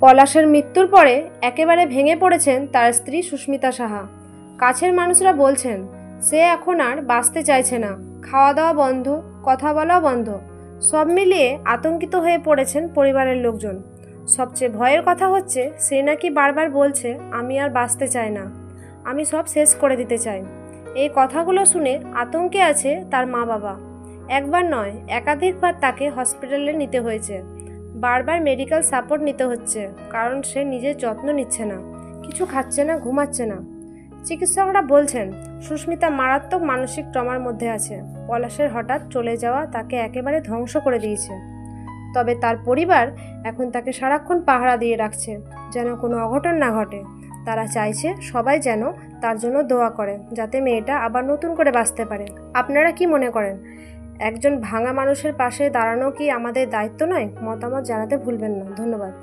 পলাশের মৃত্যুর পরে একেবারে ভেঙে পড়েছেন তার স্ত্রী সুস্মিতা সাহা। কাছের মানুষরা বলছেন সে এখন আর বাঁচতে চাইছে না, খাওয়া দাওয়া বন্ধ, কথা বলাও বন্ধ। সব মিলিয়ে আতঙ্কিত হয়ে পড়েছেন পরিবারের লোকজন। সবচেয়ে ভয়ের কথা হচ্ছে সে নাকি বারবার বলছে আমি আর বাঁচতে চাই না, আমি সব শেষ করে দিতে চাই। এই কথাগুলো শুনে আতঙ্কে আছে তার মা বাবা। একবার নয়, একাধিকবার তাকে হসপিটালে নিতে হয়েছে, বারবার মেডিকেল সাপোর্ট নিতে হচ্ছে, কারণ সে নিজের যত্ন নিচ্ছে না, কিছু খাচ্ছে না, ঘুমাচ্ছে না। চিকিৎসকরা বলছেন সুস্মিতা মারাত্মক মানসিক ট্রমার মধ্যে আছে। পলাশের হঠাৎ চলে যাওয়া তাকে একেবারে ধ্বংস করে দিয়েছে। তবে তার পরিবার এখন তাকে সারাক্ষণ পাহারা দিয়ে রাখছে, যেন কোনো অঘটন না ঘটে। তারা চাইছে সবাই যেন তার জন্য দোয়া করে, যাতে মেয়েটা আবার নতুন করে বাঁচতে পারে। আপনারা কি মনে করেন, একজন ভাঙা মানুষের পাশে দাঁড়ানো কি আমাদের দায়িত্ব নয়? মতামত জানাতে ভুলবেন না। ধন্যবাদ।